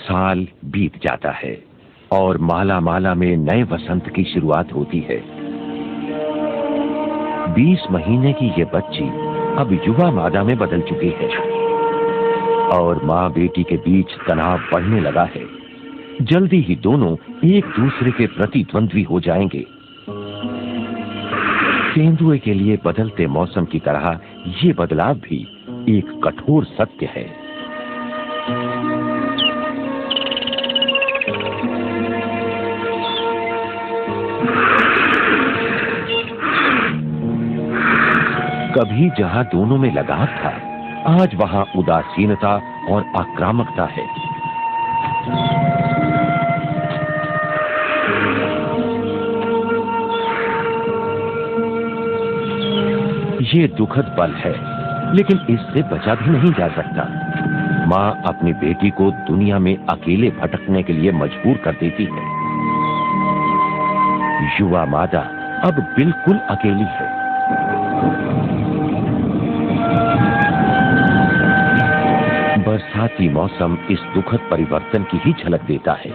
साल बीत जाता है और माला माला में नए वसंत की शुरुआत होती है। 20 महीने की ये बच्ची अब युवा मादा में बदल चुकी है और माँ बेटी के बीच तनाव बढ़ने लगा है। जल्दी ही दोनों एक दूसरे के प्रति द्वंद्वी हो जाएंगे। तेंदुए के लिए बदलते मौसम की तरह ये बदलाव भी एक कठोर सत्य है। कभी जहां दोनों में लगाव था, आज वहां उदासीनता और आक्रामकता है। ये दुखद पल है, लेकिन इससे बचा भी नहीं जा सकता। माँ अपनी बेटी को दुनिया में अकेले भटकने के लिए मजबूर कर देती है। युवा मादा अब बिल्कुल अकेली है। बरसाती मौसम इस दुखद परिवर्तन की ही झलक देता है।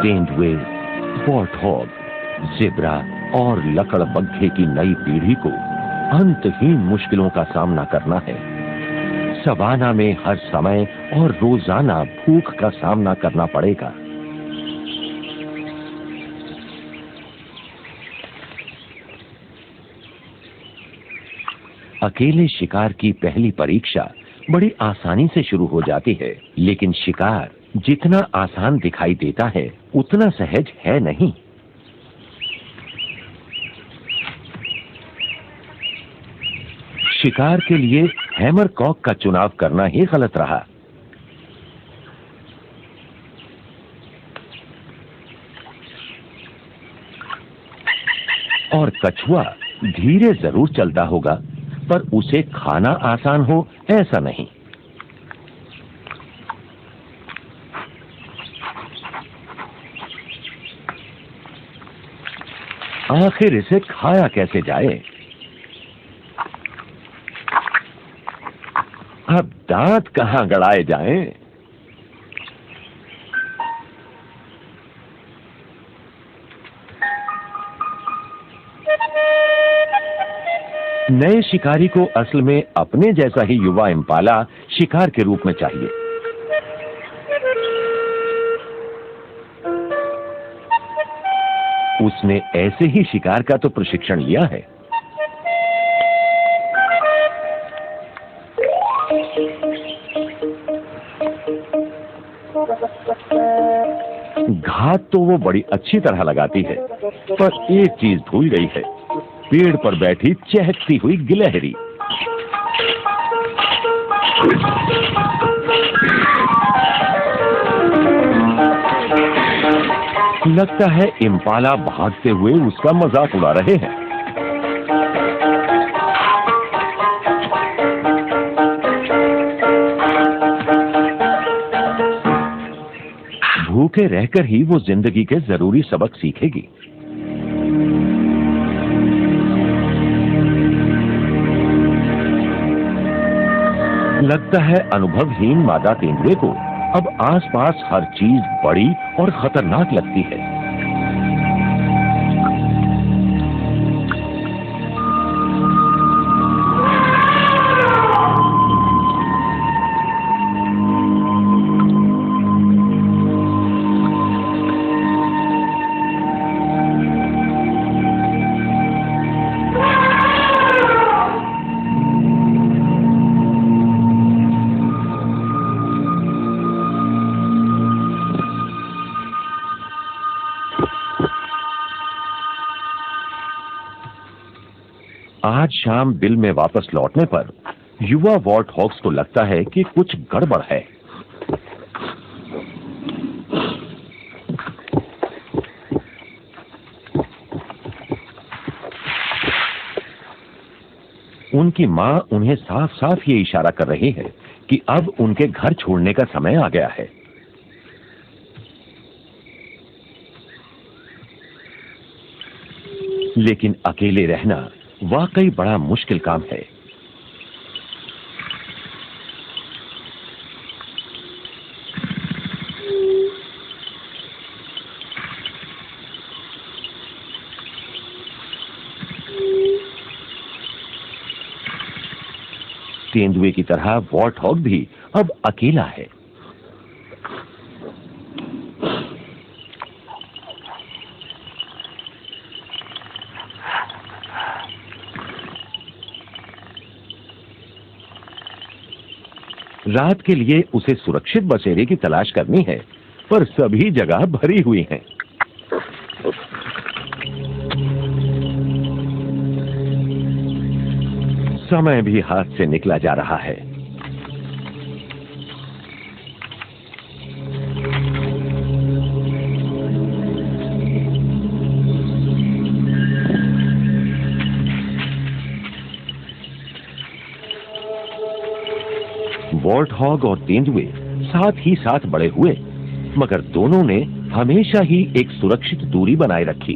तेंदुए, वॉर्टहॉग, ज़ेब्रा और लकड़बग्घे की नई पीढ़ी को अंतहीन मुश्किलों का सामना करना है। सवाना में हर समय और रोजाना भूख का सामना करना पड़ेगा। अकेले शिकार की पहली परीक्षा बड़ी आसानी से शुरू हो जाती है, लेकिन शिकार जितना आसान दिखाई देता है उतना सहज है नहीं। शिकार के लिए हैमरकॉक का चुनाव करना ही गलत रहा। और कछुआ धीरे जरूर चलता होगा, पर उसे खाना आसान हो ऐसा नहीं। आखिर इसे खाया कैसे जाए? अब दांत कहां गड़ाए जाएं? नए शिकारी को असल में अपने जैसा ही युवा इम्पाला शिकार के रूप में चाहिए। उसने ऐसे ही शिकार का तो प्रशिक्षण लिया है। घात तो वो बड़ी अच्छी तरह लगाती है, पर एक चीज भूल गई है, पेड़ पर बैठी चहकती हुई गिलहरी। लगता है इम्पाला भागते हुए उसका मजाक उड़ा रहे हैं। भूखे रहकर ही वो जिंदगी के जरूरी सबक सीखेगी। लगता है अनुभवहीन मादा तेंदुए को अब आसपास हर चीज बड़ी और खतरनाक लगती है। आज शाम बिल में वापस लौटने पर युवा वॉर्टहॉग्स को लगता है कि कुछ गड़बड़ है। उनकी मां उन्हें साफ साफ ये इशारा कर रही है कि अब उनके घर छोड़ने का समय आ गया है। लेकिन अकेले रहना वाकई बड़ा मुश्किल काम है। तेंदुए की तरह वॉर्टहॉग भी अब अकेला है। रात के लिए उसे सुरक्षित बसेरे की तलाश करनी है, पर सभी जगह भरी हुई हैं। समय भी हाथ से निकला जा रहा है। वॉर्टहॉग और तेंदुए साथ ही साथ बड़े हुए, मगर दोनों ने हमेशा ही एक सुरक्षित दूरी बनाए रखी।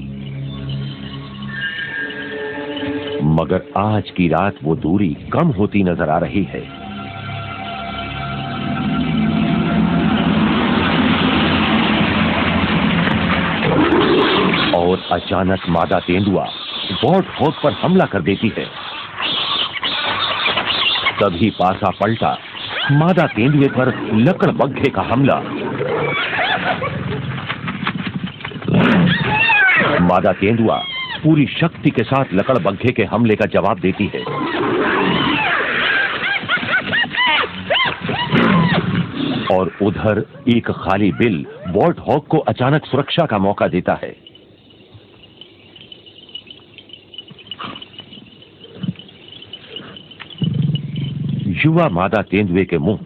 मगर आज की रात वो दूरी कम होती नजर आ रही है। और अचानक मादा तेंदुआ वॉर्टहॉग पर हमला कर देती है। तभी पासा पलटा, मादा तेंदुए पर लकड़बग्घे का हमला। मादा तेंदुआ पूरी शक्ति के साथ लकड़बग्घे के हमले का जवाब देती है। और उधर एक खाली बिल वॉर्टहॉग को अचानक सुरक्षा का मौका देता है। युवा मादा तेंदुए के मुंह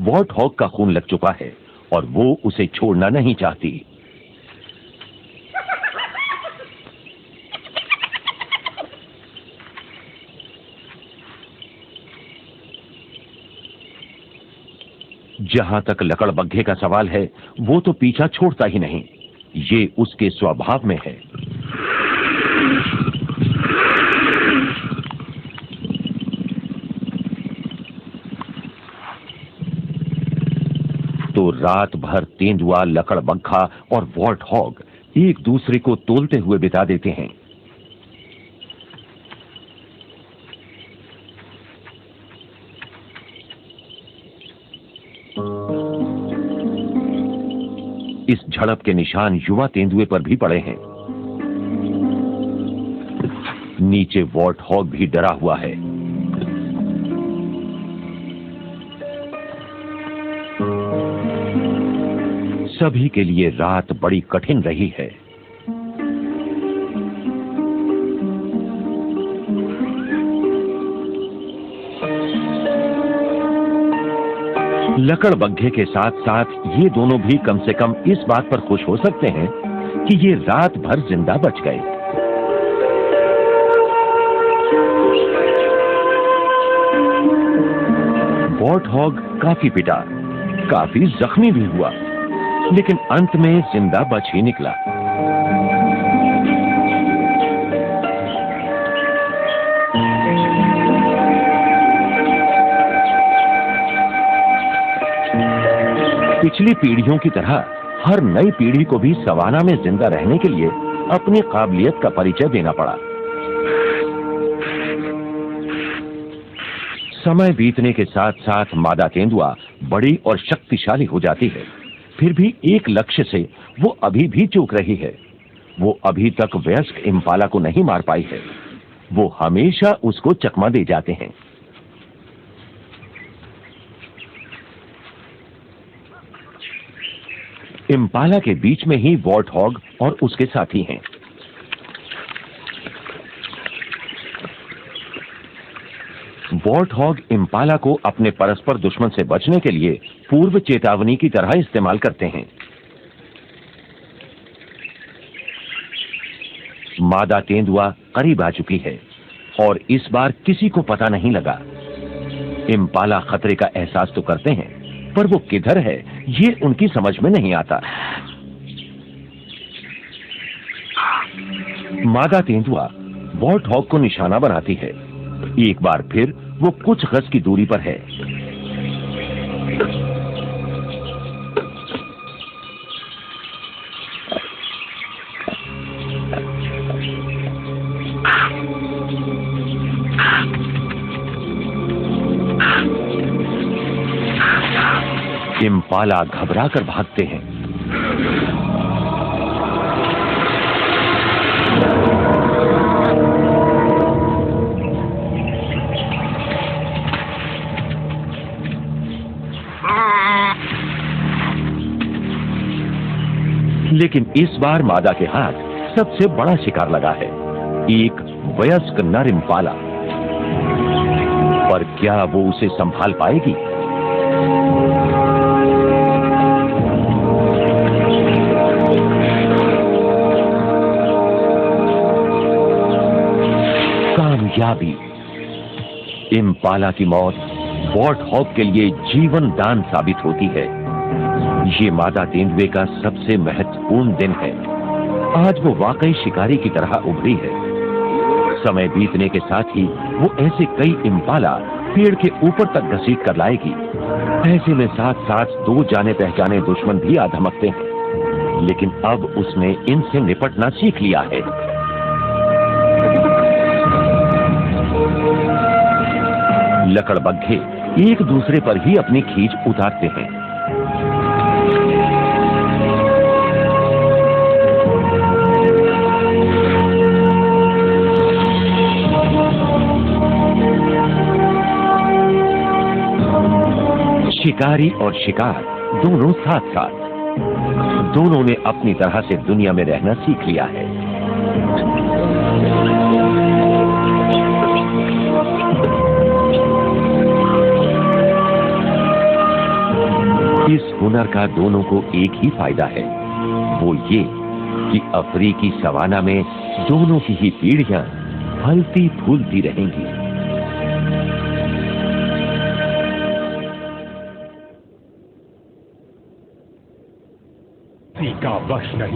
वॉर्टहॉग का खून लग चुका है और वो उसे छोड़ना नहीं चाहती। जहां तक लकड़बग्घे का सवाल है, वो तो पीछा छोड़ता ही नहीं। ये उसके स्वभाव में है। तो रात भर तेंदुआ, लकड़बग्घा और वॉर्टहॉग एक दूसरे को तोलते हुए बिता देते हैं। इस झड़प के निशान युवा तेंदुए पर भी पड़े हैं। नीचे वॉर्टहॉग भी डरा हुआ है। सभी के लिए रात बड़ी कठिन रही है। लकड़बग्घे के साथ साथ ये दोनों भी कम से कम इस बात पर खुश हो सकते हैं कि ये रात भर जिंदा बच गए। वॉर्टहॉग काफी पिटा, काफी जख्मी भी हुआ, लेकिन अंत में जिंदा बच ही निकला। पिछली पीढ़ियों की तरह हर नई पीढ़ी को भी सवाना में जिंदा रहने के लिए अपनी काबिलियत का परिचय देना पड़ा। समय बीतने के साथ साथ मादा तेंदुआ बड़ी और शक्तिशाली हो जाती है। फिर भी एक लक्ष्य से वो अभी भी चूक रही है। वो अभी तक वयस्क इम्पाला को नहीं मार पाई है। वो हमेशा उसको चकमा दे जाते हैं। इम्पाला के बीच में ही वॉर्टहॉग और उसके साथी हैं। वॉर्टहॉग इम्पाला को अपने परस्पर दुश्मन से बचने के लिए पूर्व चेतावनी की तरह इस्तेमाल करते हैं। मादा तेंदुआ करीब आ चुकी है और इस बार किसी को पता नहीं लगा। इम्पाला खतरे का एहसास तो करते हैं, पर वो किधर है ये उनकी समझ में नहीं आता। मादा तेंदुआ वॉर्टहॉग को निशाना बनाती है। एक बार फिर वो कुछ गज की दूरी पर है। इम्पाला घबराकर भागते हैं। लेकिन इस बार मादा के हाथ सबसे बड़ा शिकार लगा है, एक वयस्क नर इम्पाला। पर क्या वो उसे संभाल पाएगी? कामयाबी। इम्पाला की मौत वॉर्ट हॉग के लिए जीवन दान साबित होती है। ये मादा तेंदुए का सबसे महत्वपूर्ण दिन है। आज वो वाकई शिकारी की तरह उभरी है। समय बीतने के साथ ही वो ऐसे कई इम्पाला पेड़ के ऊपर तक घसीट कर लाएगी। ऐसे में साथ साथ दो जाने पहचाने दुश्मन भी आ धमकते हैं, लेकिन अब उसने इनसे निपटना सीख लिया है। लकड़बग्घे एक दूसरे पर ही अपनी खींच उतारते हैं। शिकारी और शिकार दोनों साथ साथ। दोनों ने अपनी तरह से दुनिया में रहना सीख लिया है। इस हुनर का दोनों को एक ही फायदा है, वो ये कि अफ्रीकी सवाना में दोनों की ही पीढ़ियां फलती फूलती रहेंगी। का वश नहीं।